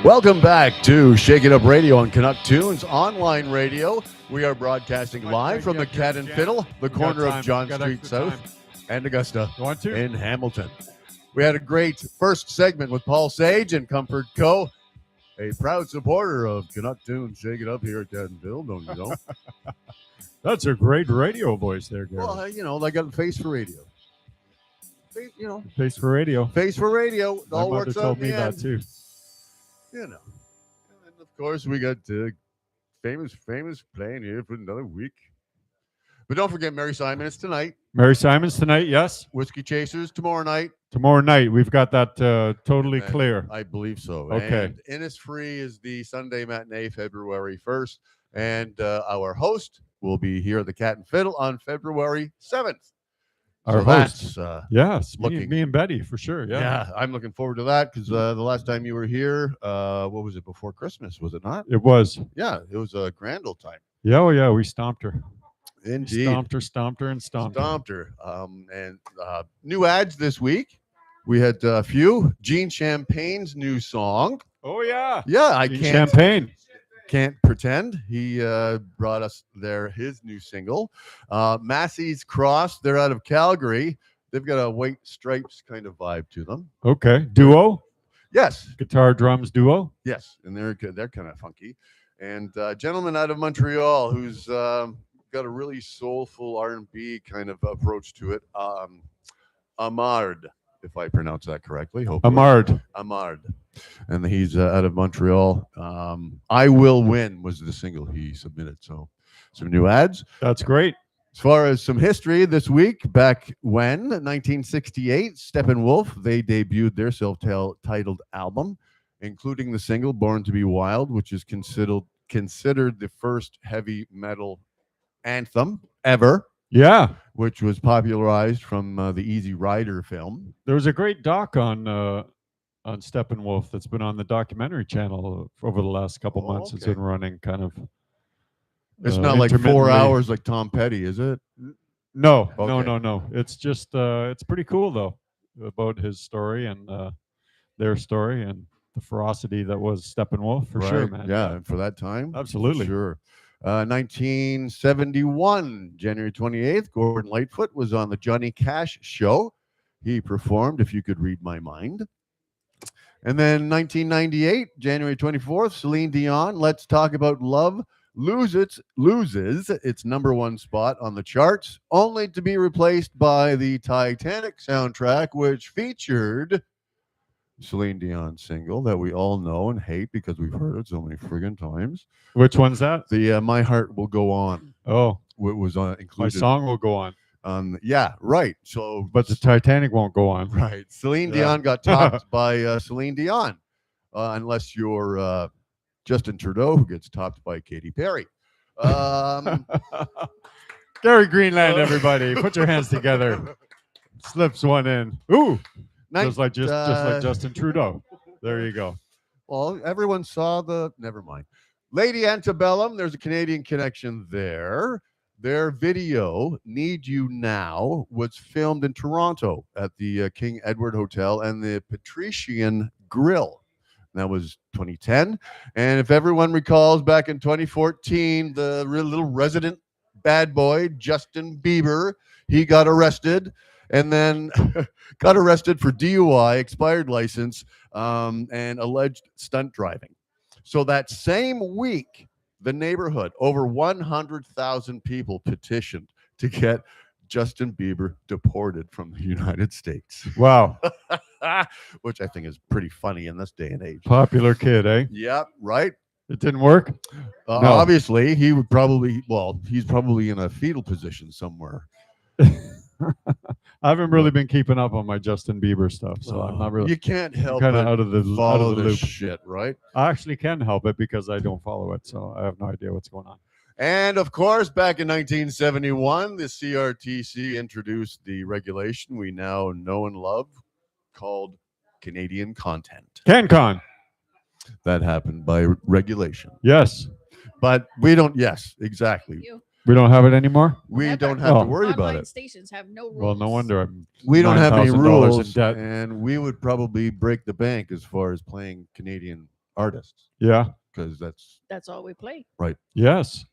Welcome back to Shake It Up Radio on Canuck Tunes online radio. We are broadcasting live from the Cat and Fiddle, the corner of John Street South and Augusta in Hamilton. We had a great first segment with Paul Sage and Comfort Co., a proud supporter of Canuck Tunes. Shake It Up here at Cat and Fiddle, don't you know? That's a great radio voice there, Gary. Well, I got a face for radio. Face for radio. Face for radio. It all works out told in me the that end. too. And of course, we got famous playing here for another week. But don't forget, Mary Simon is tonight. Mary Simon's tonight, yes. Whiskey Chasers tomorrow night. Tomorrow night, we've got that totally clear. I believe so. Okay. And Innisfree is the Sunday matinee, February 1st. And our host will be here at the Cat and Fiddle on February 7th. Our host. Yes. Me and Betty, for sure. Yeah, I'm looking forward to that because the last time you were here, what was it, before Christmas, was it not? It was. Yeah, it was a grand old time. Yeah, oh yeah, we stomped her. Indeed. Stomped her. And new ads this week. We had a few. Gene Champagne's new song. Oh, yeah. Yeah, Champagne. Can't pretend. He brought us his new single. Massey's Cross. They're out of Calgary. They've got a white stripes kind of vibe to them. Okay. Duo? Yes. Guitar, drums, duo? Yes. And they're kind of funky. And a gentleman out of Montreal who's got a really soulful R&B kind of approach to it. Amard, if I pronounce that correctly. Amard. And he's out of Montreal. I Will Win was the single he submitted. So some new ads. That's great. As far as some history this week, back when, 1968, Steppenwolf, they debuted their self-titled album, including the single Born to Be Wild, which is considered the first heavy metal anthem ever. Yeah. Which was popularized from the Easy Rider film. There was a great doc on Steppenwolf that's been on the documentary channel over the last couple months. Okay. It's been running kind of. It's not like 4 hours like Tom Petty, is it? No, Okay. no. It's just it's pretty cool though about his story and their story and the ferocity that was Steppenwolf for sure, man. Yeah, and for that time, Absolutely. sure. 1971, January 28th, Gordon Lightfoot was on the Johnny Cash show. He performed If You Could Read My Mind. And then 1998, January 24th, Celine Dion, Let's Talk About Love, loses its number one spot on the charts, only to be replaced by the Titanic soundtrack, which featured Celine Dion's single that we all know and hate because we've heard it so many friggin' times. Which one's that? The My Heart Will Go On. Oh, Was included. my song will go on. Yeah, right. So, But the Titanic won't go on. right. Celine Yeah. Dion got topped by Celine Dion, unless you're Justin Trudeau, who gets topped by Katy Perry. Gary Greenland, everybody, put your hands together. Slips one in. Ooh, just like Justin Trudeau. There you go. Well, everyone saw never mind. Lady Antebellum, there's a Canadian connection there. Their video, Need You Now, was filmed in Toronto at the King Edward Hotel and the Patrician Grill. That was 2010. And if everyone recalls, back in 2014, the little resident bad boy, Justin Bieber, he got arrested and then got arrested for DUI, expired license, and alleged stunt driving. So that same week, the neighborhood, over 100,000 people petitioned to get Justin Bieber deported from the United States. Wow. Which I think is pretty funny in this day and age. Popular kid, eh? Yeah, right. It didn't work? No. Obviously, he's probably in a fetal position somewhere. I haven't really been keeping up on my Justin Bieber stuff, so I'm not really. You can't help kind but of out of the follow loop. this shit, right? I actually can help it because I don't follow it, so I have no idea what's going on. And of course, back in 1971, the CRTC introduced the regulation we now know and love called Canadian content. CanCon. That happened by regulation. Yes. But we don't, yes, exactly. We don't have it anymore? We Never. don't have to Oh. worry about Online it. stations have no rules. Well, no wonder I'm We don't have any $9,000 rules, in debt. and we would probably break the bank as far as playing Canadian artists Yeah. because That's all we play. Yes.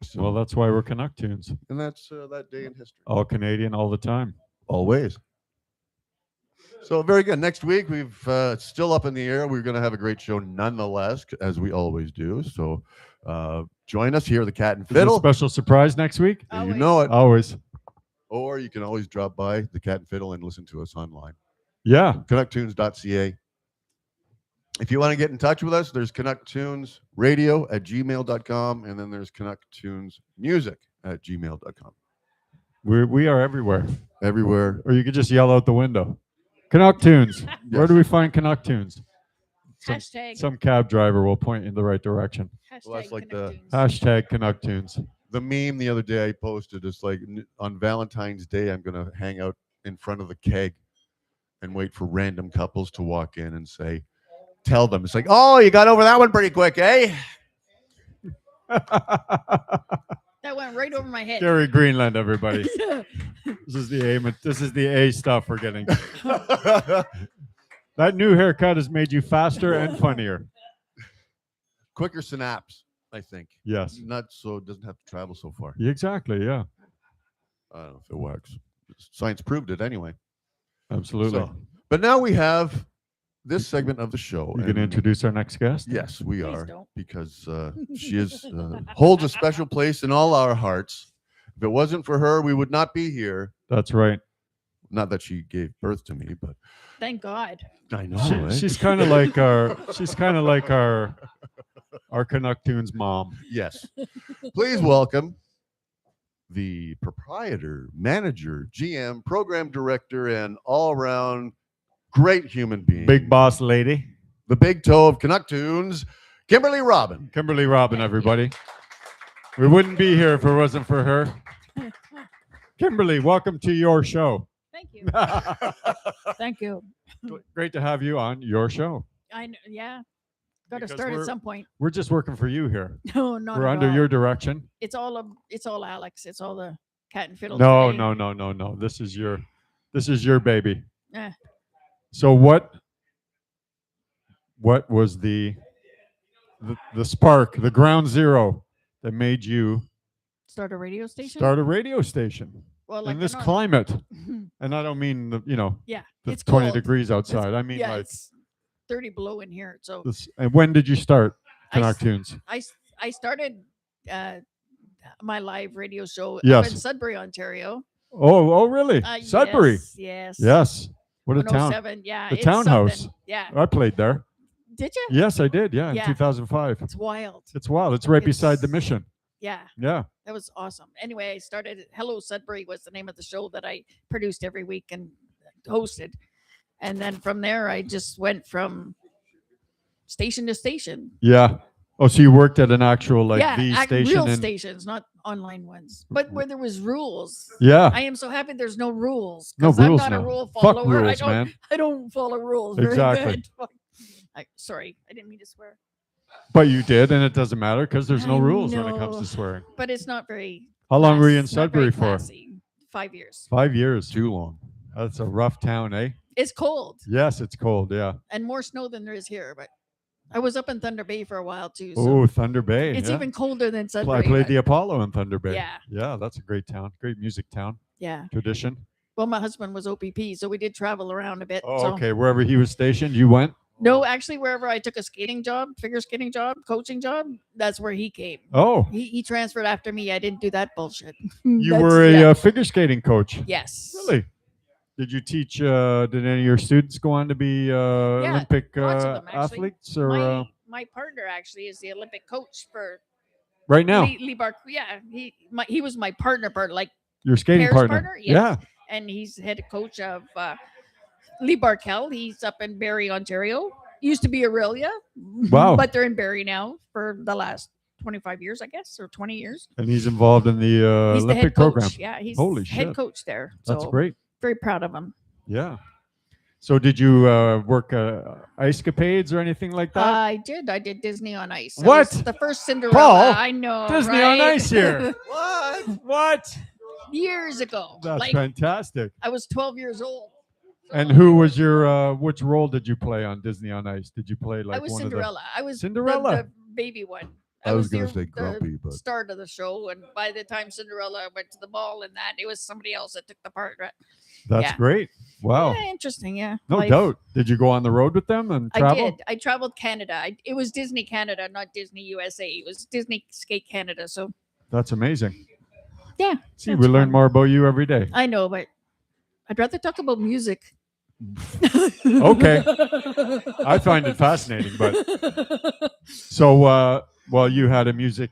so, Well, that's why we're Canuck tunes. and that's that day in history. All Canadian all the time. Always. So very good. Next week we've still up in the air. We're going to have a great show nonetheless, as we always do. So join us here at the Cat and Is there a Fiddle. special surprise next week? You know it. Always. Or you can always drop by the Cat and Fiddle and listen to us online. Yeah. CanuckTunes.ca. If you want to get in touch with us, there's CanuckTunesRadio@gmail.com, and then there's CanuckTunesMusic@gmail.com. We are everywhere. Everywhere. Or you could just yell out the window. Canuck tunes. Where do we find Canuck tunes? Hashtag. Some cab driver will point in the right direction. Well, that's like Canuck the Tunes. Hashtag Canuck tunes. The meme the other day I posted is like, on Valentine's Day, I'm going to hang out in front of the keg and wait for random couples to walk in and say, tell them. It's like, oh, you got over that one pretty quick, eh? That went right over my head. Gary Greenland, everybody. Yeah. This is the A. This is the A stuff we're getting. That new haircut has made you faster and funnier. Quicker synapse, I think. Yes. Not so it doesn't have to travel so far. Exactly. Yeah. I don't know if it works. Science proved it anyway. Absolutely. So, but now we have this segment of the show. You going to introduce our next guest? Yes, we Please are, don't. because she is holds a special place in all our hearts. If it wasn't for her, we would not be here. That's right. Not that she gave birth to me, but Thank God. I know. She's kind of like our. She's kind of like our Canuck tunes mom. Yes. Please welcome the proprietor, manager, GM, program director, and all-around great human being. Big boss lady. The big toe of Canuck Tunes, Kimberley Robyn. Kimberley Robyn, everybody. We wouldn't be here if it wasn't for her. Kimberley, welcome to your show. Thank you. Thank you. Great to have you on your show. Yeah. Got to Because start at some point. We're just working for you here. No, not We're at under all. your direction. It's all Alex. It's all the Cat and Fiddle. No, today. no. This is your baby. Eh. So what was the spark, the ground zero that made you Start a radio station. start a radio station Well, like in this they're not- climate? And I don't mean the Yeah, the it's 20 cold. degrees outside. I mean Yeah, like it's 30 below in here. So this. And when did you start I Canuck s- Tunes? I started my live radio show up Yes. in Sudbury, Ontario. Oh, really? Sudbury. Yes. Yes. What a town. 107. Yeah. The it's townhouse. something. Yeah. I played there. Did you? Yes, I did. Yeah, in Yeah. 2005. It's wild. It's wild. It's right beside the It's- mission. Yeah. Yeah. That was awesome. Anyway, I started Hello Sudbury was the name of the show that I produced every week and hosted. And then from there, I just went from station to station. Yeah. Oh, so you worked at an actual the yeah, station real in stations, not online ones, but where there was rules. Yeah. I am so happy there's no rules. No 'cause I'm rules not now. a rule Fuck follower. rules, man. I don't follow rules. Very Exactly. good. Sorry, I didn't mean to swear. But you did, and it doesn't matter because there's no I rules when it comes know. to swearing. But it's not very. How long were you in class- not very Sudbury for? classy. 5 years. 5 years. Too long. That's a rough town, eh? It's cold Yes, it's cold. Yeah. and more snow than there is here. But I was up in Thunder Bay for a while too. So Oh, Thunder Bay. it's yeah. even colder than Well, Sudbury. I played but- the Apollo in Thunder Bay. Yeah. Yeah, that's a great town. Great music town. Yeah. Tradition. Well, my husband was OPP, so we did travel around a bit. Oh, so. okay. Wherever he was stationed, you went? No, actually, wherever I took a skating job, figure skating job, coaching job, that's where he came. Oh, He transferred after me. I didn't do that bullshit. you That's- were a yeah. figure skating coach. Yes. Really? Did you teach? Did any of your students go on to be Olympic lots of them, actually. athletes? Or My partner actually is the Olympic coach for right now, Lee Bar. Yeah, he was my partner, like, your skating Paris partner? partner? Yes. and he's head coach of Lee Barkel. He's up in Barrie, Ontario. Used to be Aurelia. Wow. But they're in Barrie now for the last 25 years, I guess, or 20 years. Yeah. And he's involved in the He's the Olympic head coach. program. Yeah, he's Holy head shit. coach there. That's So great. very proud of him. Yeah. So did you work ice capades or anything like that? I did Disney on Ice. I What? was the first Cinderella. Paul, I know. Disney on right? Ice here. What? What? Years ago. That's like fantastic. I was 12 years old. And who was your which role did you play on Disney on Ice? Did you play like I was one Cinderella. I was Cinderella? the baby one. I was the, gonna say Grumpy, but start of the show, and by the time Cinderella went to the ball and that, it was somebody else that took the part. Right? That's Yeah. great. Wow. Yeah, interesting. Yeah. No Life. doubt. Did you go on the road with them and travel? I did. I traveled Canada. It was Disney Canada, not Disney USA. It was Disney Skate Canada. So That's amazing. yeah. See, that's we learn fun. more about you every day. I know, but I'd rather talk about music. Okay. I find it fascinating, but so well, you had a music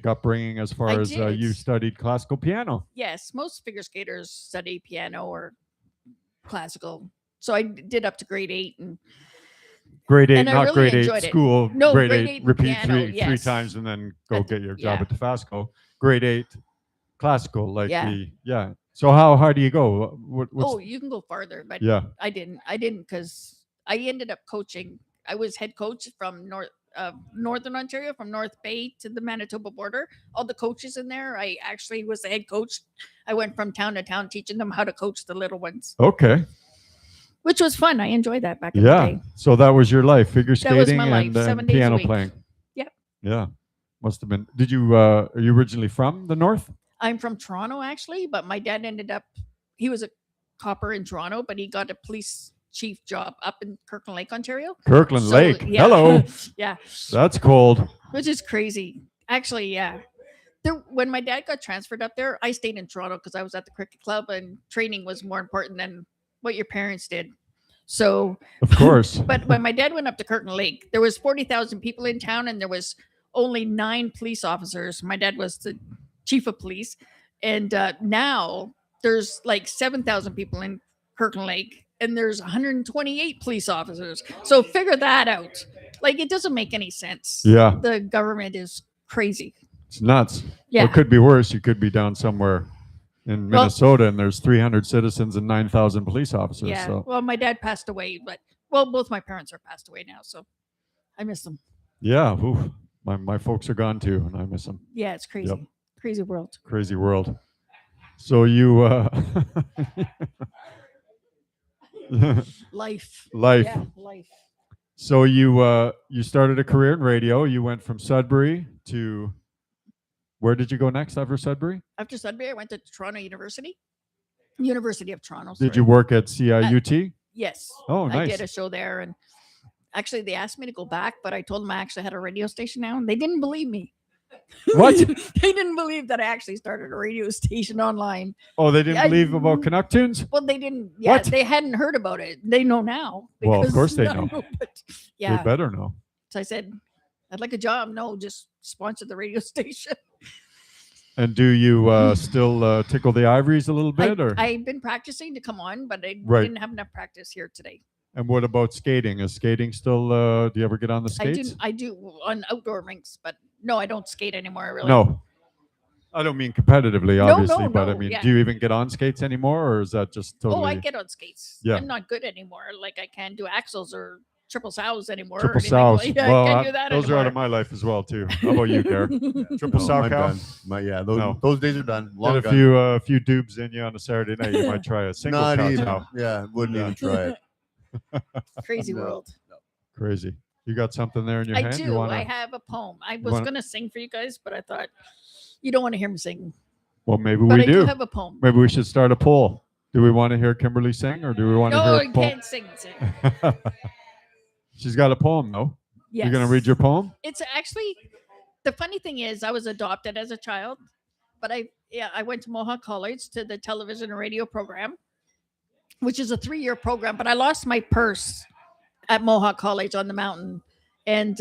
upbringing as far I as did. you studied classical piano. Yes, most figure skaters study piano or classical. So I did up to grade 8, and Grade 8, And I not really grade 8 enjoyed it. school. No, grade grade 8, 8 repeat piano, three yes. times and then go At the- get your job yeah. at the Fasco. Grade 8 classical, like Yeah. yeah. So how high do you go? What's oh, you can go farther, but yeah. I didn't because I ended up coaching. I was head coach from Northern Ontario, from North Bay to the Manitoba border. All the coaches in there, I actually was the head coach. I went from town to town teaching them how to coach the little ones, Okay. which was fun. I enjoyed that back in the Yeah. day. So that was your life, figure That was skating my life, and 7 days a piano week. playing. Yep. Yeah. Must have been. Did you are you originally from the north? I'm from Toronto, actually, but my dad he was a copper in Toronto, but he got a police chief job up in Kirkland Lake, Ontario. Kirkland So, Lake. yeah. Hello. Yeah, That's cold. which is crazy. Actually, yeah. When my dad got transferred up there, I stayed in Toronto because I was at the cricket club, and training was more important than what your parents did. So, Of course. but when my dad went up to Kirkland Lake, there was 40,000 people in town, and there was only 9 police officers. My dad was the chief of police, and now there's like 7,000 people in Kirkland Lake, and there's 128 police officers. So figure that out. Like, it doesn't make any sense. Yeah. The government is crazy. It's nuts. Yeah. Or it could be worse. You could be down somewhere in Well- Minnesota and there's 300 citizens and 9,000 police officers. Yeah. So Well, my dad passed away, but both my parents are passed away now, so I miss them. yeah, oof. My folks are gone too, and I miss them. Yeah, it's crazy. Crazy world. Crazy world. So you Life. life. Yeah, life. So you started a career in radio. You went from Sudbury to where did you go next after Sudbury? After Sudbury, I went to Toronto University of Toronto. Did you work at CIUT? Yes. Oh, I nice. did a show there, and actually they asked me to go back, but I told them I actually had a radio station now, and they didn't believe me. What? They didn't believe that I actually started a radio station online. Oh, they didn't I- believe about Canuck tunes? Well, they didn't. Yeah, What? they hadn't heard about it. They know now. Well, of because- course they I know. but, yeah. They better know. So I said, I'd like a job. No, just sponsor the radio station. And do you still tickle the ivories a little bit, or? I've been practicing to come on, but I Right. didn't have enough practice here today. And what about skating? Is skating still? Do you ever get on the skates? I do on outdoor rinks, but no, I don't skate anymore. Really. No. I don't mean competitively, No, obviously, but I no, mean, yeah. do you even get on skates anymore, or is that just totally? Oh, I get on skates. Yeah. I'm not good anymore. Like I can't do axles or triple sows anymore. or Triple anything like- sows. Yeah, Well, I can't do that those are out of anymore. my life as well too. How about you, Gareth? Triple No, sow I'm cow. done. Those No. those days are done. Long Get gone. a few dubs in you on a Saturday night. You might try a single Not cow even. chow. Yeah, wouldn't Yeah. even try it. Crazy No. world. Crazy. You got something there in your I hand? do. You wanna? I have a poem. I was wanna- gonna sing for you guys, but I thought you don't want to hear me sing. Well, maybe But we I do do. have a poem. Maybe we should start a poll. Do we want to hear Kimberley sing, or do we want to No, hear I a poem? can't sing. She's got a poem, though. Yes. You're gonna read your poem? It's actually the funny thing is I was adopted as a child, but I went to Mohawk College to the television and radio program, which is a 3-year program. But I lost my purse at Mohawk College on the mountain, and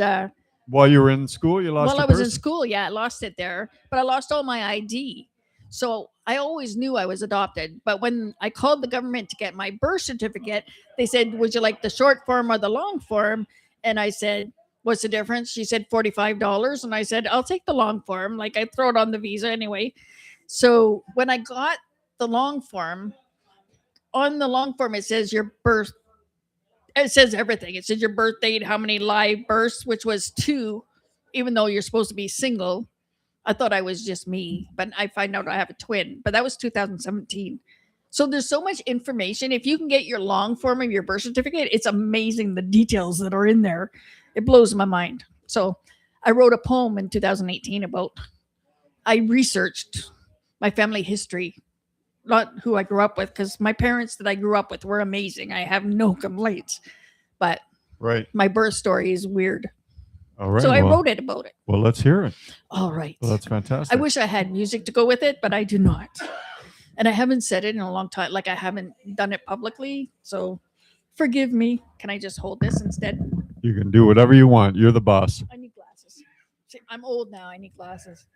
While you were in school, you lost while your I was purse? in school, yeah, I lost it there, but I lost all my ID. So I always knew I was adopted. But when I called the government to get my birth certificate, they said, "Would you like the short form or the long form?" And I said, "What's the difference?" She said, $45. And I said, "I'll take the long form." Like I throw it on the visa anyway. So when I got the long form, on the long form, it says your birth. It says everything. It says your birth date, how many live births, which was 2, even though you're supposed to be single. I thought I was just me, but I find out I have a twin. But that was 2017. So there's so much information. If you can get your long form of your birth certificate, it's amazing the details that are in there. It blows my mind. So I wrote a poem in 2018 about, I researched my family history, not who I grew up with, because my parents that I grew up with were amazing. I have no complaints. But Right. my birth story is weird. All right. So I wrote it about it. Well, let's hear it. All right. Well, that's fantastic. I wish I had music to go with it, but I do not. And I haven't said it in a long time. Like I haven't done it publicly. So forgive me. Can I just hold this instead? You can do whatever you want. You're the boss. I need glasses. See, I'm old now. I need glasses.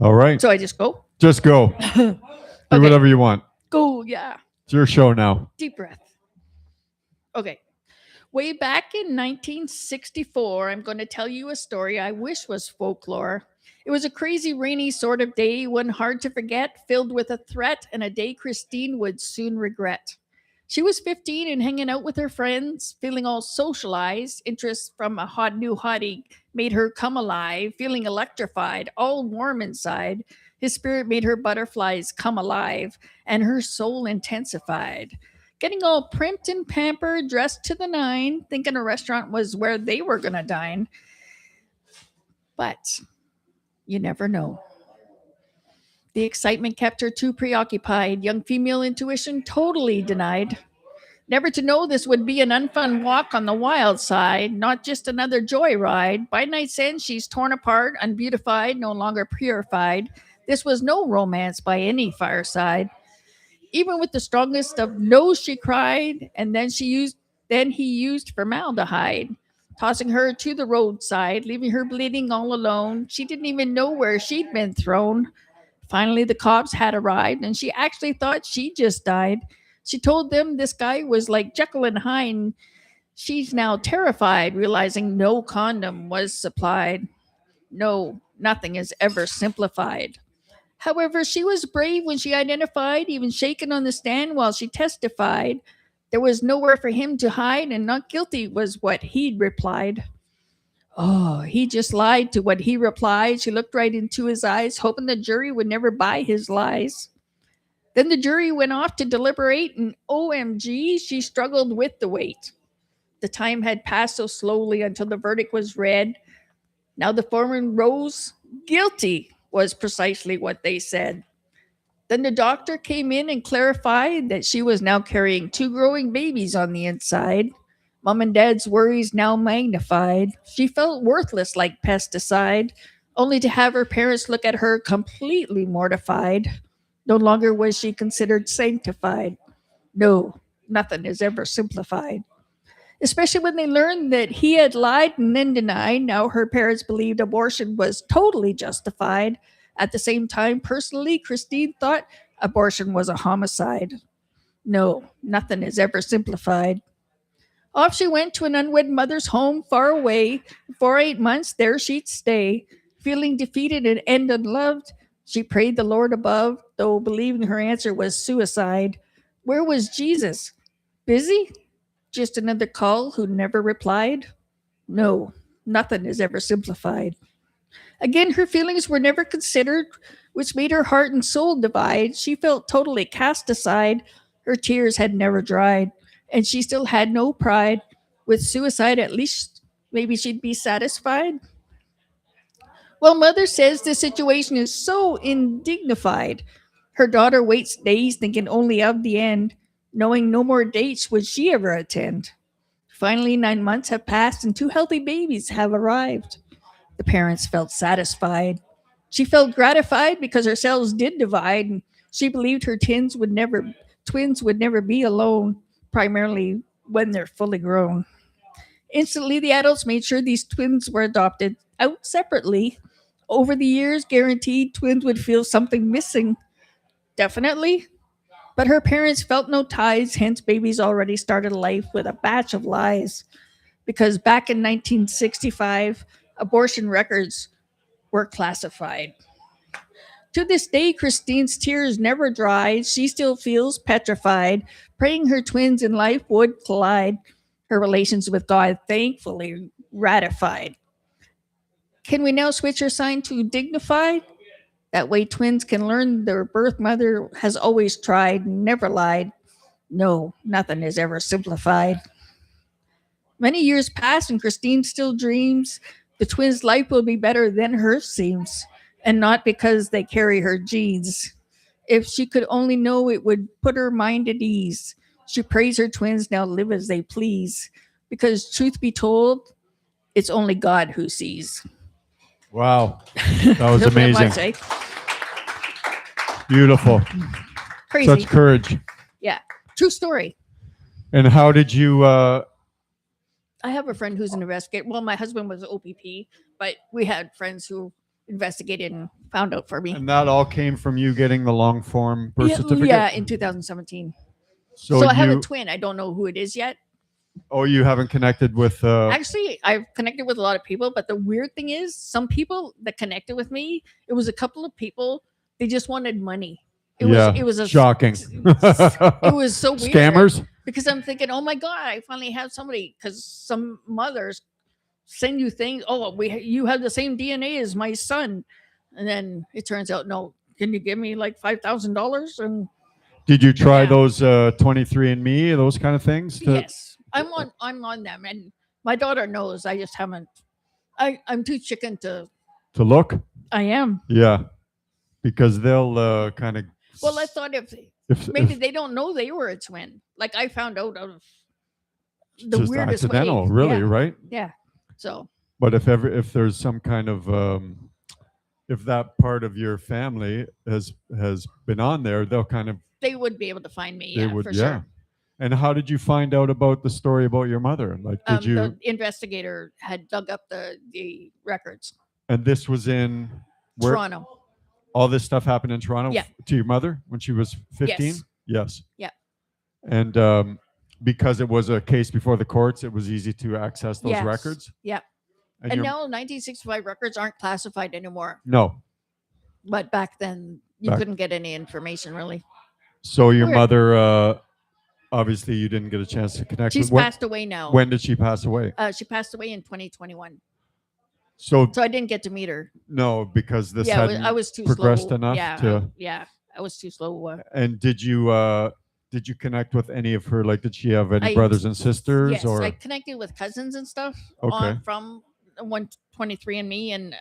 All right. So I just go? Just go. Do whatever you want. Go, yeah. It's your show now. Deep breath. Okay. Way back in 1964, I'm going to tell you a story I wish was folklore. It was a crazy, rainy sort of day, one hard to forget, filled with a threat, and a day Christine would soon regret. She was 15 and hanging out with her friends, feeling all socialized. Interest from a hot new hottie made her come alive, feeling electrified, all warm inside. His spirit made her butterflies come alive, and her soul intensified. Getting all primped and pampered, dressed to the nine, thinking a restaurant was where they were going to dine. But you never know. The excitement kept her too preoccupied. Young female intuition totally denied. Never to know this would be an unfun walk on the wild side, not just another joyride. By night's end, she's torn apart, unbeautified, no longer purified. This was no romance by any fireside. Even with the strongest of no's, she cried, and then he used formaldehyde, tossing her to the roadside, leaving her bleeding all alone. She didn't even know where she'd been thrown. Finally, the cops had arrived, and she actually thought she just died. She told them this guy was like Jekyll and Hyde. She's now terrified, realizing no condom was supplied. No, nothing is ever simplified. However, she was brave when she identified, even shaken on the stand while she testified. There was nowhere for him to hide, and not guilty was what he'd replied. Oh, he just lied to what he replied. She looked right into his eyes, hoping the jury would never buy his lies. Then the jury went off to deliberate, and OMG, she struggled with the weight. The time had passed so slowly until the verdict was read. Now the foreman rose. Guilty was precisely what they said. Then the doctor came in and clarified that she was now carrying 2 growing babies on the inside. Mom and Dad's worries now magnified. She felt worthless like pesticide, only to have her parents look at her completely mortified. No longer was she considered sanctified. No, nothing is ever simplified. Especially when they learned that he had lied and then denied. Now her parents believed abortion was totally justified. At the same time, personally, Christine thought abortion was a homicide. No, nothing is ever simplified. Off she went to an unwed mother's home far away. For 8 months there she'd stay. Feeling defeated and unloved, she prayed the Lord above, though believing her answer was suicide. Where was Jesus? Busy? Just another call who never replied? No, nothing is ever simplified. Again, her feelings were never considered, which made her heart and soul divide. She felt totally cast aside. Her tears had never dried, and she still had no pride. With suicide, at least maybe she'd be satisfied. Well, mother says the situation is so indignified. Her daughter waits days thinking only of the end, knowing no more dates would she ever attend. Finally, 9 months have passed and 2 healthy babies have arrived. The parents felt satisfied. She felt gratified because her cells did divide, and she believed her twins would never be alone, primarily when they're fully grown. Instantly, the adults made sure these twins were adopted out separately. Over the years, guaranteed twins would feel something missing. Definitely. But her parents felt no ties, hence babies already started life with a batch of lies. Because back in 1965, abortion records were classified. To this day, Christine's tears never dried. She still feels petrified, praying her twins in life would collide. Her relations with God thankfully ratified. Can we now switch her sign to dignified? That way twins can learn their birth mother has always tried, never lied. No, nothing is ever simplified. Many years pass and Christine still dreams the twins' life will be better than hers seems, and not because they carry her genes. If she could only know, it would put her mind at ease. She prays her twins now live as they please, because truth be told, it's only God who sees. Wow. That was Little bit amazing. much, eh? Beautiful. Crazy. Such courage. Yeah. True story. And how did you I have a friend who's an investigator. Well, my husband was OPP, but we had friends who investigated and found out for me. and that all came from you getting the long form birth certificate? Yeah, in 2017. So, So I have you, a twin. I don't know who it is yet. oh, you haven't connected with Actually, I've connected with a lot of people, but the weird thing is, some people that connected with me, it was a couple of people. They just wanted money. It was a shocking. It was so weird. Scammers? Because I'm thinking, oh my god, I finally have somebody. Because some mothers send you things. Oh, you have the same DNA as my son, and then it turns out, no. Can you give me like $5,000? And Did you try Yeah. those 23andMe, those kind of things? yes, I'm on them, and my daughter knows. I just haven't. I'm too chicken to. To look? I am. Yeah. Because they'll kind of. Well, I thought if maybe they don't know they were a twin. Like I found out of the just weirdest accidental, way. really, Yeah. right? Yeah. So But if there's some kind of if that part of your family has been on there, they'll kind of they would be able to find me. they Yeah, would for sure. And how did you find out about the story about your mother? Like, did you? The investigator had dug up the records. And this was in where? Toronto. All this stuff happened in Toronto. Yeah. To your mother when she was 15. Yes. Yeah. And because it was a case before the courts, it was easy to access those Yes. records. Yeah. And And your- now 1965 records aren't classified anymore. no. But back then, you Back- couldn't get any information really. So your Weird. mother, obviously, you didn't get a chance to connect. She's with, passed away now. when did she pass away? She passed away in 2021. So So I didn't get to meet her. no, because this Yeah, hadn't I was too progressed slow. enough Yeah, to. yeah, I was too slow. And did you connect with any of her? Like, did she have any I- brothers and sisters? Yes, or I connected with cousins and stuff Okay. from 123andMe and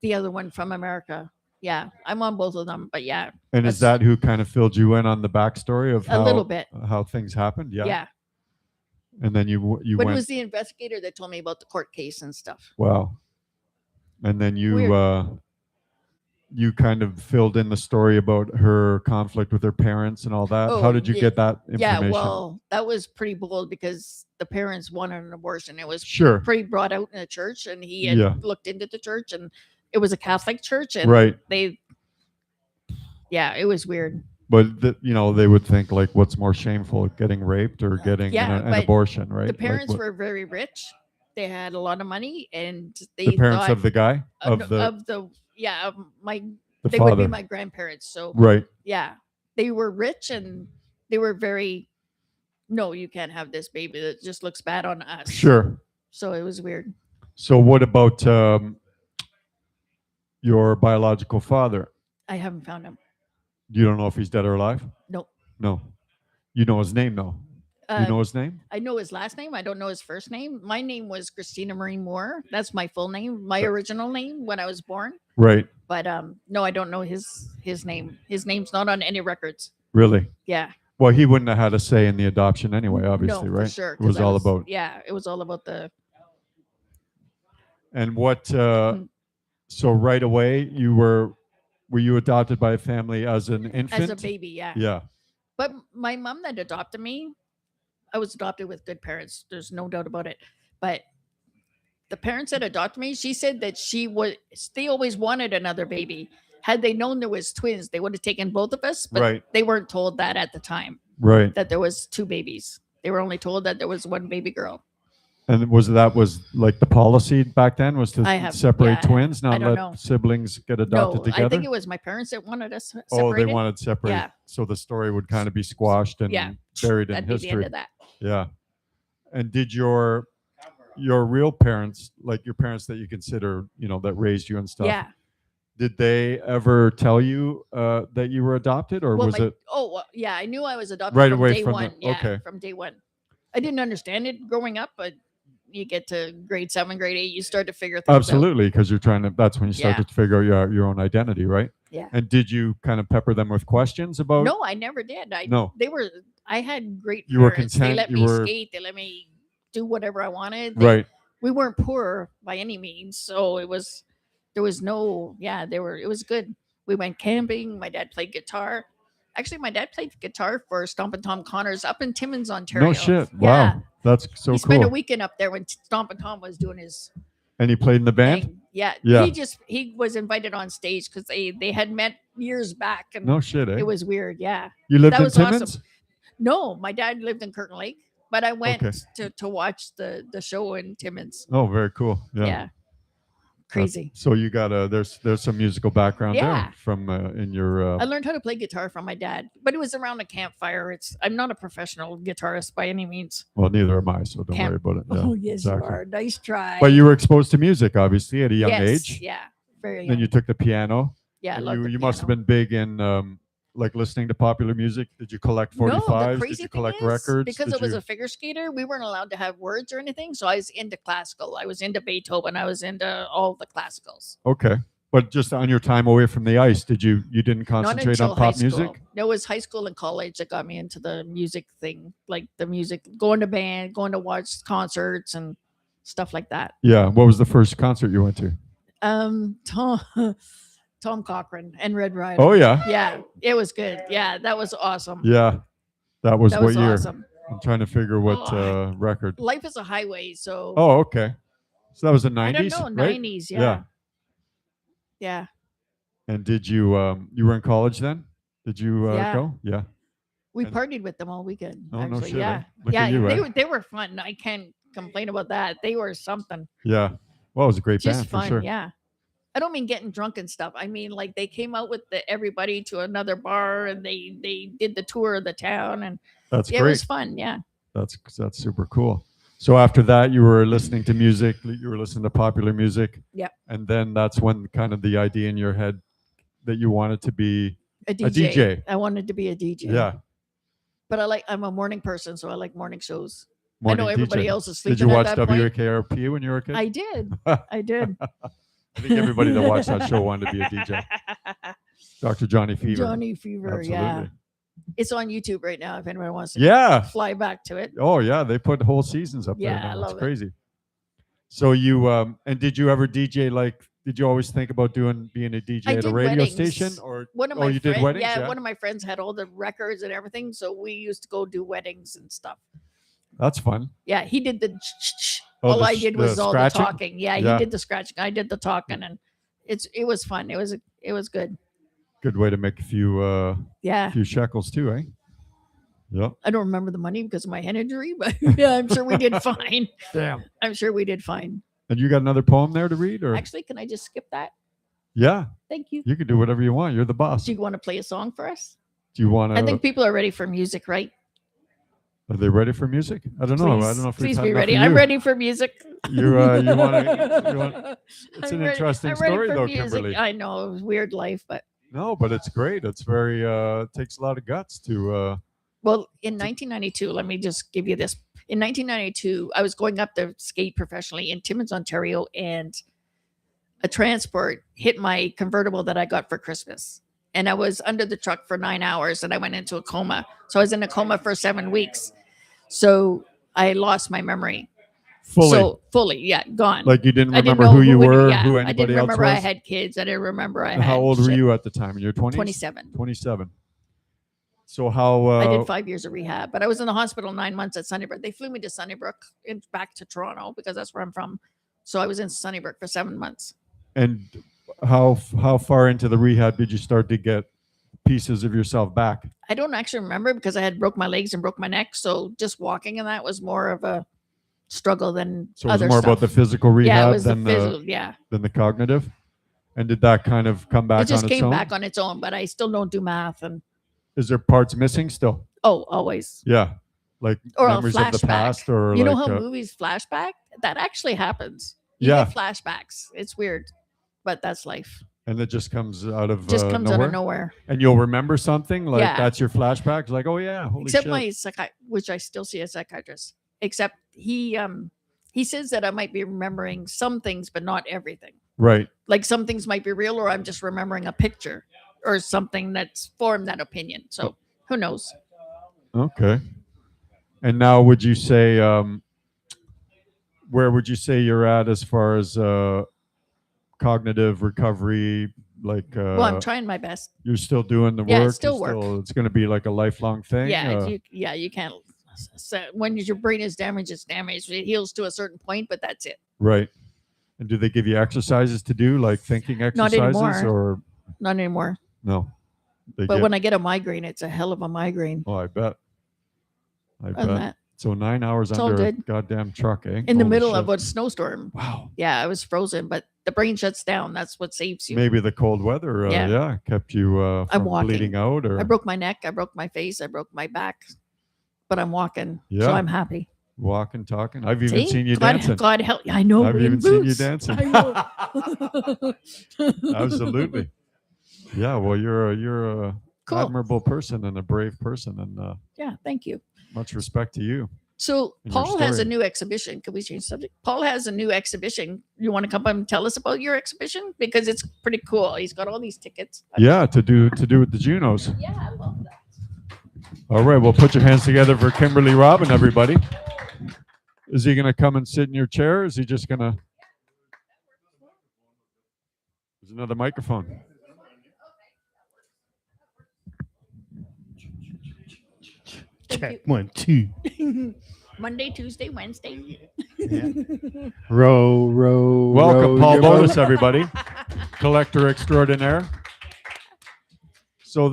the other one from America. Yeah, I'm on both of them, but yeah, and is that's- that who kind of filled you in on the backstory of a little bit. how things happened? Yeah. Yeah. And then you But it went. was the investigator that told me about the court case and stuff. Wow. And then you Weird. you kind of filled in the story about her conflict with her parents and all that. How Oh, did you yeah. get that information? Yeah, well, that was pretty bold because the parents wanted an abortion. It was Sure. pretty brought out in the church, and he had Yeah. looked into the church, and it was a Catholic church, and Right. yeah, it was weird. But they would think, like, what's more shameful, getting raped or getting Yeah, an but abortion, right? The Like, parents what- were very rich. They had a lot of money, and they the parents thought of the guy of of the yeah, of my the they father, would be my grandparents. So right? yeah, they were rich, and they were very. No, you can't have this baby. That just looks bad on us. Sure. So it was weird. So what about your biological father? I haven't found him. You don't know if he's dead or alive? Nope. No. You know his name, though. You know his name? I know his last name. I don't know his first name. My name was Christina Marie Moore. That's my full name, my original name when I was born. Right. But no, I don't know his name. His name's not on any records. Really? Yeah. Well, he wouldn't have had a say in the adoption anyway, obviously, no, right? For sure. It was 'cause I all about. Yeah, it was all about the. And what? So right away, were you adopted by a family as an infant? As a baby, yeah. Yeah. But my mom that adopted me, I was adopted with good parents. There's no doubt about it. But the parents that adopted me, she said that they always wanted another baby. Had they known there was twins, they would have taken both of us. But Right. they weren't told that at the time, Right. that there was two babies. They were only told that there was one baby girl. And was like the policy back then was to separate yeah, twins, I not don't let know. siblings get adopted No, together? I think it was my parents that wanted us separated. Oh, they wanted separate. Yeah. So the story would kind of be squashed and Yeah. buried in That'd be the end history. of that. Yeah. And did your real parents, like your parents that you consider, that raised you and stuff, Yeah. Did they ever tell you that you were adopted, or Well, was it yeah, I knew I was adopted right from away day from one. the? Yeah, Okay, from day one. I didn't understand it growing up, but you get to grade 7, grade 8, you start to figure things out. absolutely, because you're trying to. That's when you start Yeah. to figure out your own identity, right? Yeah. And did you kind of pepper them with questions about? No, I never did. No. I had great You were parents. They content, let you me were- skate. They let me do whatever I wanted. Right. We weren't poor by any means, so there was no, it was good. We went camping. My dad played guitar. Actually, my dad played guitar for Stompin' Tom Connors up in Timmins, Ontario. No shit. Yeah. Wow, that's so He spent a cool. weekend up there when Stompin' Tom was doing his And he played in the band. thing. Yeah. Yeah. He was invited on stage because they had met years back, and No shit. Eh? it was weird. Yeah. You lived that in was Timmins. awesome. No, my dad lived in Curtin Lake, but I went Okay. to watch the show in Timmins. Oh, very cool. Yeah. Crazy. So you got there's some musical background Yeah. there from in your. I learned how to play guitar from my dad, but it was around a campfire. I'm not a professional guitarist by any means. Well, neither am I, so don't worry about it. Yeah, Oh yes, exactly. you are. Nice try. But you were exposed to music, obviously, at a young age. Yeah, very young. Then you took the piano. Yeah, I and loved the you must have piano. been big in like listening to popular music. Did you collect 45s? No, the Did crazy you thing collect is, records? because Did I was you- a figure skater, we weren't allowed to have words or anything. So I was into classical. I was into Beethoven. I was into all the classicals. Okay, but just on your time away from the ice, you didn't Not concentrate until on high pop school. music? No, it was high school and college that got me into the music thing, like the music, going to band, going to watch concerts and stuff like that. Yeah. What was the first concert you went to? Tom Cochran and Red Rider. Oh yeah. Yeah, it was good. Yeah, that was awesome. Yeah. That was that what was year? awesome. I'm trying to figure what Oh, record. Life is a highway, so Oh, okay. So that was the 90s, I don't know, right? 90s, Yeah. yeah. Yeah. And did you you were in college then? Did you Yeah. go? Yeah. We And- partied with them all weekend. Oh, no actually. shit, eh? Yeah. Look Yeah, at you, eh? they were fun. I can't complain about that. They were something. Yeah. Well, it was a great Just band fun, for sure. yeah. I don't mean getting drunk and stuff. I mean like they came out with everybody to another bar and they did the tour of the town and That's it great. was fun, yeah. That's super cool. So after that, you were listening to music. You were listening to popular music. Yep. And then that's when kind of the idea in your head that you wanted to be A DJ. DJ. I wanted to be a DJ. Yeah. But I'm a morning person, so I like morning shows. Morning I know everybody DJ. else is sleeping Did you watch at that point. WKRP when you were a kid? I did. I did. I think everybody that watched that show wanted to be a DJ. Dr. Johnny Fever. Johnny Fever, yeah. Absolutely. It's on YouTube right now if anyone wants to Yeah. fly back to it. Oh yeah, they put whole seasons up there. Yeah, Now. I It's love it. crazy. So you and did you ever DJ did you always think about being a DJ I at a did radio weddings. station or One of oh my you did friends, weddings? yeah, Yeah. one of my friends had all the records and everything, so we used to go do weddings and stuff. That's fun. Yeah, he did the Oh, all the I sh- did the was all scratching? the talking. Yeah, Yeah. he did the scratching. I did the talking, and it was fun. It was good. Good way to make a Yeah, few shekels too, eh? Yep. I don't remember the money because of my head injury, but yeah, I'm sure we did fine. Damn. I'm sure we did fine. And you got another poem there to read or Actually, can I just skip that? yeah, Thank you. you can do whatever you want. You're the boss. Do you want to play a song for us? Do you want to I think people are ready for music, right? Are they ready for music? I don't know. I don't know if we've please had be enough ready. of I'm you. ready for music. You want it's an interesting I'm ready story for though, music. Kimberley. I know it was weird life, but No, but it's great. It's very it takes a lot of guts to well, in 1992, let me just give you this. In 1992, I was going up to skate professionally in Timmins, Ontario, and a transport hit my convertible that I got for Christmas. And I was under the truck for 9 hours and I went into a coma. So I was in a coma for 7 weeks. So I lost my memory. fully So fully, yeah, gone. like you didn't I didn't remember know who you were, yeah, who I anybody didn't else remember I was. had kids. I didn't remember I And had how old were shit. you at the time? In your 20s? 27. 27. So how I did 5 years of rehab, but I was in the hospital 9 months at Sunnybrook. They flew me to Sunnybrook and back to Toronto because that's where I'm from. So I was in Sunnybrook for 7 months. and how far into the rehab did you start to get pieces of yourself back? I don't actually remember because I had broke my legs and broke my neck. So just walking and that was more of a struggle than So it was other more stuff. about the physical yeah, it rehab was than the physical. Yeah, the cognitive. And did that kind of come back it just on its came own? back on its own. But I still don't do math and Is there parts missing still? always. Yeah. Like Or a memories of the flashback. past or You know like how movies flashback? That actually happens. You Yeah. get flashbacks. It's weird, but that's life. And it just comes out of Just comes nowhere? out of nowhere. And you'll remember something like Yeah. that's your flashback. Like, oh yeah, holy Except shit. my which I still see a psychiatrist. Except he says that I might be remembering some things, but not everything. Right. Like some things might be real, or I'm just remembering a picture or something that's formed that opinion. So who knows? Okay. And now, would you say, where would you say you're at as far as cognitive recovery? Like, Well, I'm trying my best. you're still doing the Yeah, work. it's still work. It's going to be like a lifelong thing. Yeah, you can't. So when your brain is damaged, it's damaged. It heals to a certain point, but that's it. Right. And do they give you exercises to do, like thinking Not exercises, anymore. or Not anymore. no? But when I get a migraine, it's a hell of a migraine. Oh, I bet. I Other than bet. that, So 9 hours it's all under a good. goddamn truck, eh? in the Holy middle shit. of a snowstorm. Wow. Yeah, I was frozen, but the brain shuts down. That's what saves you. Maybe the cold weather, Yeah. kept you I'm from walking. bleeding out, or I broke my neck, I broke my face, I broke my back, but I'm walking, Yeah. so I'm happy. walking, talking. I've even See? seen you God, dancing. God help you. I know. I've in even seen you boots. dancing. I know. Absolutely. Yeah. Well, you're a Cool. admirable person and a brave person, and Yeah, thank you. much respect to you. So And your Paul has a story. new exhibition. Can we change subject? Paul has a new exhibition. You want to come up and tell us about your exhibition? Because it's pretty cool. He's got all these tickets. Yeah, to do with the Junos. Yeah, I love that. All right, well, put your hands together for Kimberley Robyn, everybody. Is he going to come and sit in your chair? Or is he just going to? There's another microphone. Thank One, two. you. Monday, Tuesday, Wednesday. Row, row. Welcome, row Paul your boat. Bodis, everybody. Collector extraordinaire. So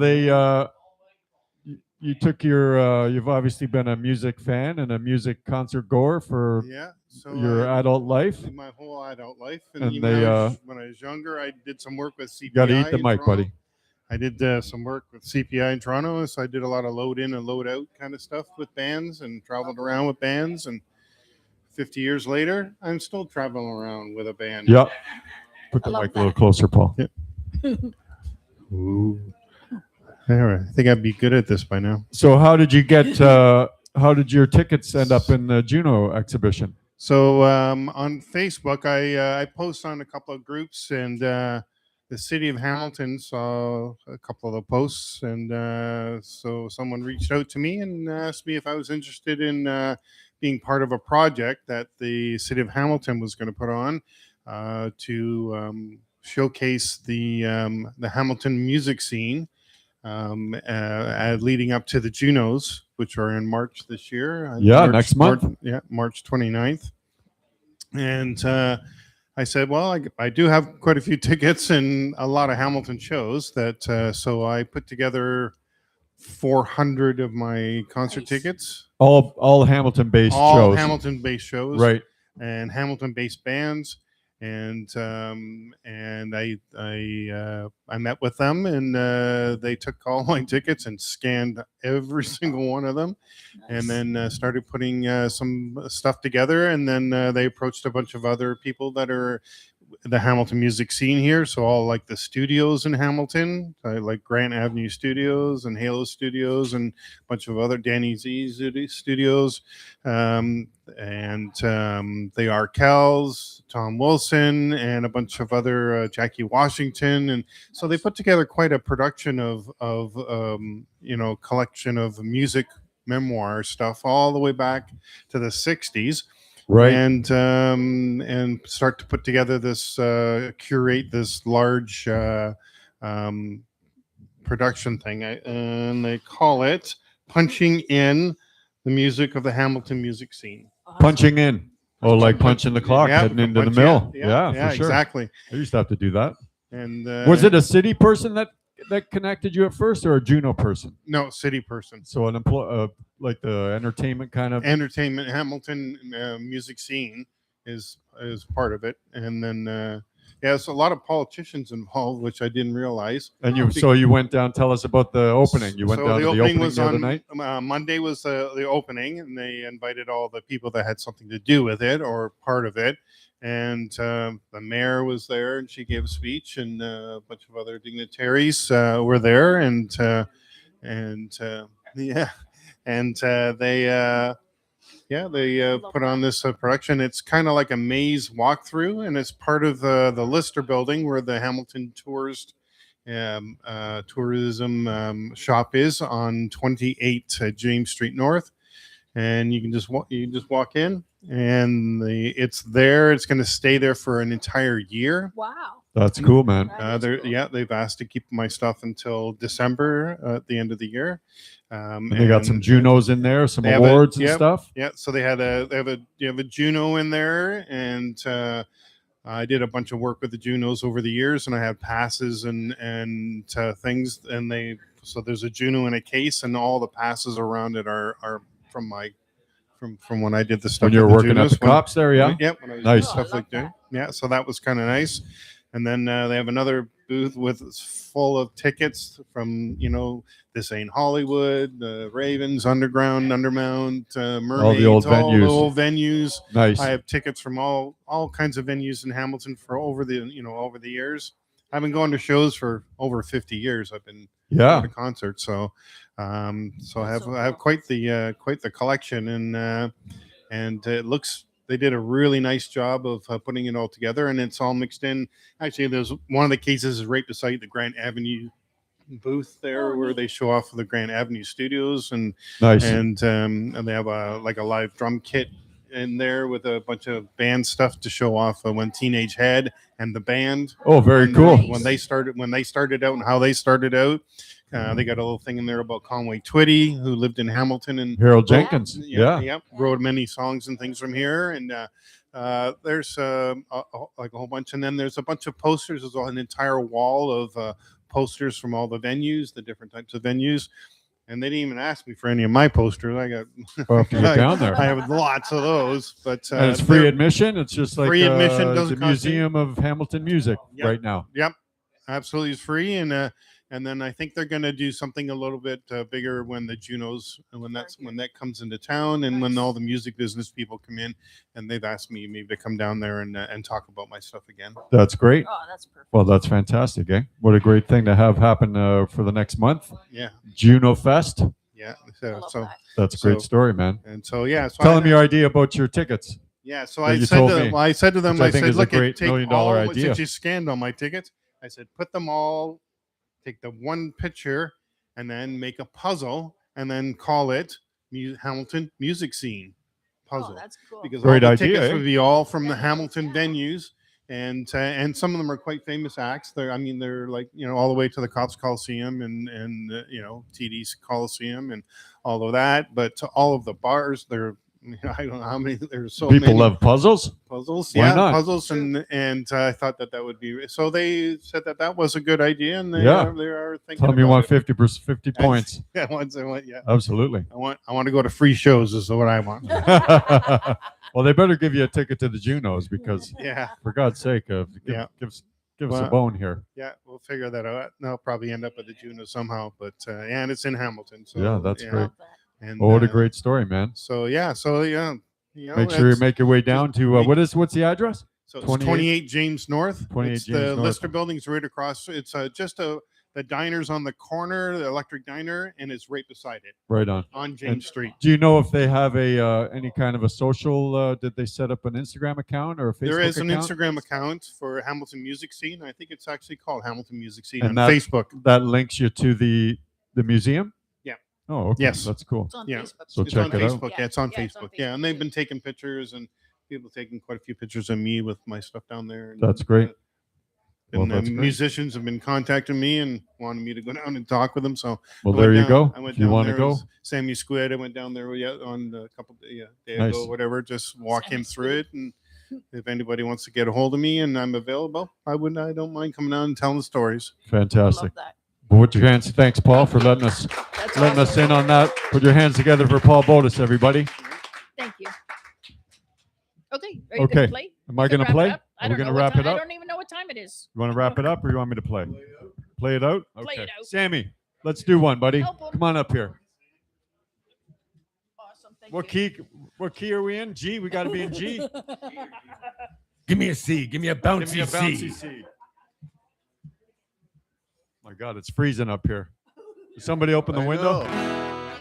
you took your, you've obviously been a music fan and a music concert goer for Yeah. So your adult life. my whole adult life, And even they, when I was younger, I did some work with CPI. You got to eat the in mic, Toronto. buddy. I did some work with CPI in Toronto, so I did a lot of load in and load out kind of stuff with bands and traveled around with bands. And 50 years later, I'm still traveling around with a band. Yep. Put I the love mic a little that. closer, Paul. Yeah. Ooh. All right. I think I'd be good at this by now. So how did you get? How did your tickets end up in the Juno exhibition? So on Facebook, I post on a couple of groups, and the city of Hamilton saw a couple of the posts, and so someone reached out to me and asked me if I was interested in being part of a project that the city of Hamilton was going to put on to showcase the Hamilton music scene. Leading up to the Junos, which are in March this year. Yeah, next month. March 29th. And I said, well, I do have quite a few tickets and a lot of Hamilton shows that, so I put together 400 of my concert Nice. tickets. All Hamilton-based All shows. Hamilton-based shows. Right. And Hamilton-based bands. And I met with them, and they took all my tickets and scanned every single one of them, and then started putting some stuff together. And then they approached a bunch of other people that are the Hamilton music scene here. So all like the studios in Hamilton, like Grant Avenue Studios and Halo Studios, and a bunch of other Danny Z studios, and the Arkells, Tom Wilson, and a bunch of other Jackie Washington. And so they put together quite a production of collection of music memoir stuff all the way back to the 60s. Right. And start to put together this curate this large production thing, and they call it Punching In the Music of the Hamilton Music Scene. Punching in. Oh, like punching the clock, Yeah, heading into the punch- mill. yeah, for sure. exactly. I used to have to do that. And Was it a city person that connected you at first, or a Juno person? no, city person? So an like the entertainment kind of. Entertainment Hamilton music scene is part of it, and then Yeah, so a lot of politicians involved, which I didn't realize. And you went down. Tell us about the opening. You went down to the opening was the other on night. Monday was the opening, and they invited all the people that had something to do with it or part of it. And the mayor was there, and she gave a speech, and a bunch of other dignitaries were there, and they put on this production. It's kind of like a maze walkthrough, and it's part of the Lister building where the Hamilton tourism shop is on 28 James Street North. And you can just walk in, and it's there. It's going to stay there for an entire year. Wow. That's cool, man. They've asked to keep my stuff until December at the end of the year. And they got some Junos in there, some awards and stuff. Yeah, so they have a Juno in there, and I did a bunch of work with the Junos over the years, and I have passes and things, and so there's a Juno in a case, and all the passes around it are from when I did the stuff. When you were working at the cops there, yeah. Yep. When I was Nice. Stuff like that. Yeah. So that was kind of nice. And then they have another booth full of tickets from This Ain't Hollywood, Ravens, Underground, Undermount, Mermaids, all the old venues. Nice. I have tickets from all kinds of venues in Hamilton for over the years. I've been going to shows for over 50 years. I've been going to concerts, so I have quite the collection, and it looks. They did a really nice job of putting it all together, and it's all mixed in. Actually, there's one of the cases is right beside the Grant Avenue booth there, where they show off the Grant Avenue studios, and nice. And they have a live drum kit in there with a bunch of band stuff to show off when Teenage Head and the band. Oh, very cool. When they started out and how they started out. They got a little thing in there about Conway Twitty, who lived in Hamilton, and Harold Jenkins. Wrote many songs and things from here. And there's a whole bunch, and then there's a bunch of posters. There's an entire wall of posters from all the venues, the different types of venues. And they didn't even ask me for any of my posters. I got well, get down there. I have lots of those, but and it's free admission. It's just like free admission. The Museum of Hamilton Music right now. Yep, absolutely, it's free. And then I think they're going to do something a little bit bigger when the Junos, when that comes into town, and when all the music business people come in, and they've asked me maybe to come down there and talk about my stuff again. That's great. Oh, that's perfect. Well, that's fantastic, eh? What a great thing to have happen for the next month. Yeah. Juno Fest. Yeah. That's a great story, man. And so yeah. So tell them your idea about your tickets. Yeah. So I said to them, I said, look, take $1 million idea. Since you scanned all my tickets, I said, put them all. Take the one picture and then make a puzzle and then call it Hamilton Music Scene Puzzle. Oh, that's cool. Because great all the idea, tickets would be all from the Hamilton venues, and some of them are quite famous acts. They're like all the way to the Cops Coliseum and TD's Coliseum and all of that. But to all of the bars, they're I don't know how many. There's so people many. love puzzles. Why not? Puzzles, and I thought that would be. So they said that was a good idea, and they are thinking. Tell them you want 50 points. Yeah, once I want, yeah, absolutely. I want to go to free shows. Is what I want. Well, they better give you a ticket to the Junos because, for God's sake, give us a bone here. Yeah, we'll figure that out. I'll probably end up at the Junos somehow, but and it's in Hamilton. So yeah, that's great. And, what a great story, man. So make sure you make your way down to what's the address? So it's 28 James North. 28 it's James the North. Lister building's right across. It's just the diner's on the corner, the Electric Diner, and it's right beside it. Right on James Street. Do you know if they have any kind of a social? Did they set up an Instagram account or a Facebook account? There is an Instagram account for Hamilton Music Scene. I think it's actually called Hamilton Music Scene and on Facebook. That links you to the museum. Oh, okay. Yes. That's cool. It's on Facebook. So check it Facebook. out. Yeah, it's on Facebook. Yeah, and they've been taking pictures, and people taking quite a few pictures of me with my stuff down there. And, that's great. And musicians have been contacting me and wanting me to go down and talk with them. So there you go. I went if you want to go, Sammy Squid. I went down there on a couple days nice. ago, whatever. Just walk him through it, and if anybody wants to get a hold of me and I'm available, I don't mind coming out and telling the stories. Fantastic. Put your hands. Thanks, Paul, for letting us in on that. Put your hands together for Paul Botus, everybody. Thank you. Okay. Okay. Play? Am I going to play? Are we going to wrap it up? I don't even know what time time it is. You want to wrap it up, or you want me to play? Play it out. Play Okay. it out. Sammy, let's do one, buddy. Help 'em. Come on up here. Awesome. Thank What you. key? What key are we in? G. We got to be in G. Give me a C. Give me a bouncy, Give me a bouncy C. C. My God, it's freezing up here. Did somebody open the I window? know.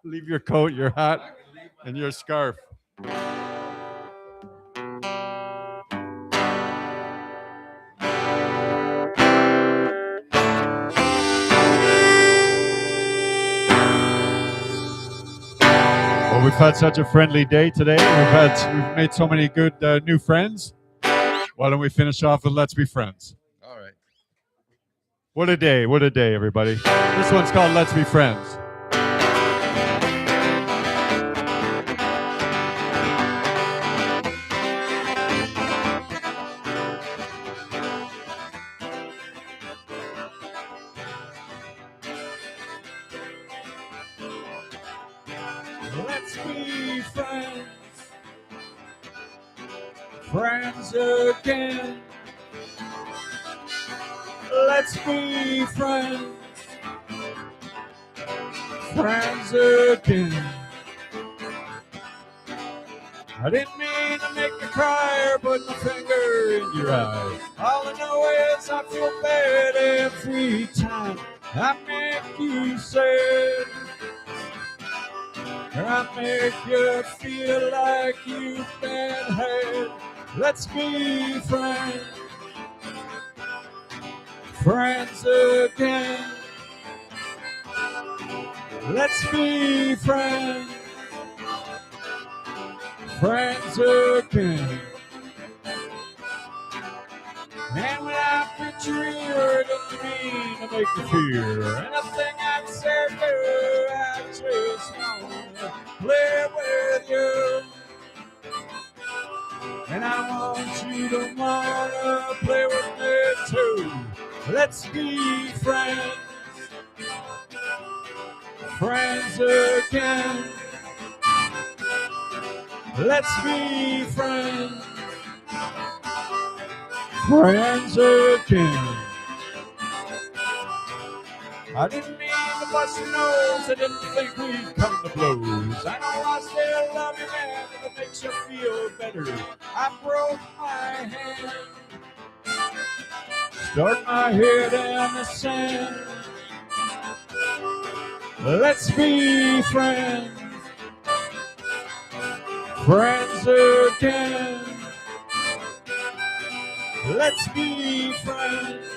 Leave your coat, your hat, and your scarf. Well, we've had such a friendly day today. We've made so many good new friends. Why don't we finish off with Let's Be Friends? All right. What a day, everybody. This one's called Let's Be Friends. Let's be friends, friends again. Let's be friends, friends again. I didn't mean to make you cry or put my finger in your eye. All I know is I feel bad every time I make you sad. I make you feel like you've been had. Let's be friends, friends again. Let's be friends, friends again. And when I picture you, I don't mean to make you fear anything I've said to, I just want to play with you. And I want you to want to play with me too. Let's be friends, friends again. Let's be friends, friends again. I didn't mean to bust your nose, I didn't think we'd come to blows. I know I still love you, man, if it makes you feel better. I broke my hand, stuck my head in the sand. Let's be friends, friends again. Let's be friends,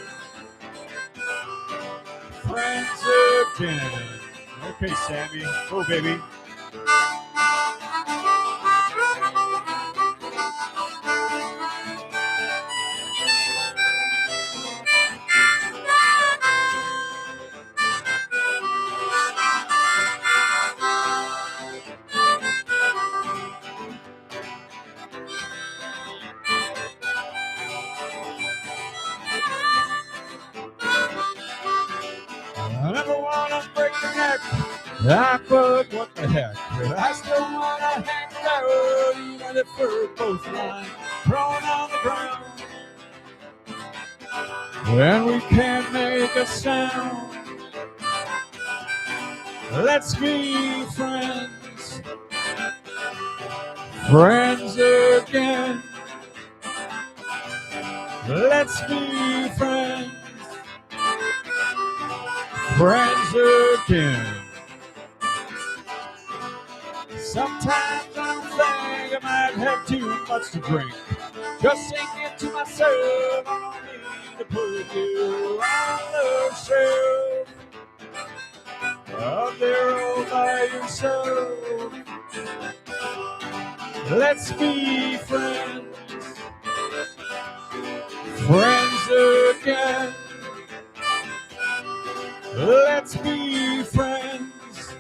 friends again. Okay, Sammy. Go, baby. I never want to break your neck. But what the heck? I still want to hang out, even if we're both lying, thrown on the ground. When we can't make a sound. Let's be friends, friends again. Let's be friends, friends again. Sometimes I think I might have too much to drink. Just thinking to myself, I don't need to put you on the shelf. Out there all by yourself. Let's be friends, friends again. Let's be friends,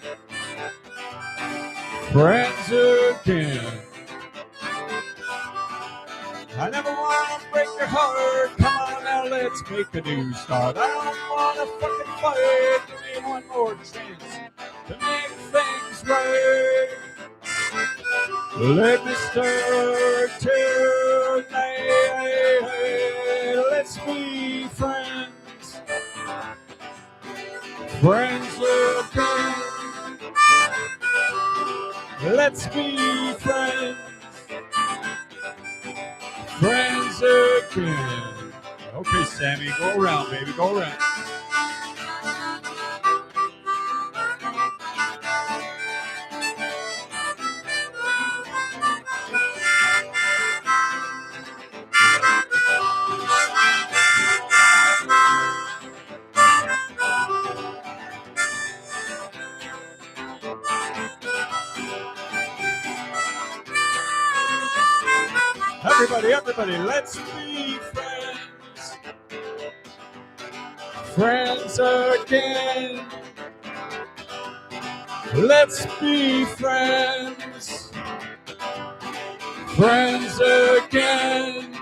friends again. I never want to break your heart. Come on now, let's make a new start. I don't want to fucking fight. Give me one more chance to make things right. Let me start tonight. be friends. Friends again. Let's be friends. Friends again. Okay, Sammy, go around, baby, go around. Everybody, let's be friends. Friends again. Let's be friends. Friends again.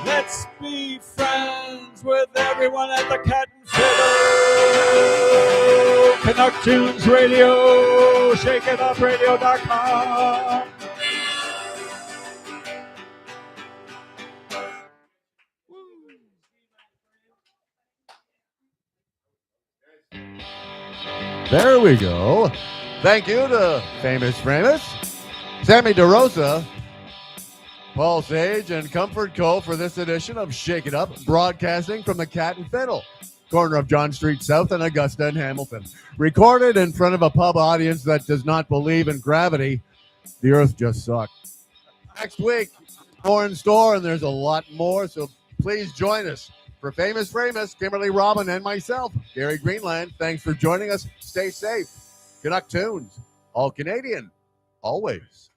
Let's be friends with everyone at the Cat and Fiddle. Canuck Tunes Radio, shakeitupradio.com. There we go. Thank you to Famous Framus, Sammy DeRosa, Paul Sage, and Comfort Co. for this edition of Shake It Up, broadcasting from the Cat and Fiddle, corner of John Street South in Augusta and Hamilton. Recorded in front of a pub audience that does not believe in gravity. The earth just sucked. Next week, more in store, and there's a lot more, so please join us. For Famous Framus, Kimberley, Robyn, and myself, Gary Greenland, thanks for joining us. Stay safe. Canuck Tunes, all Canadian, always.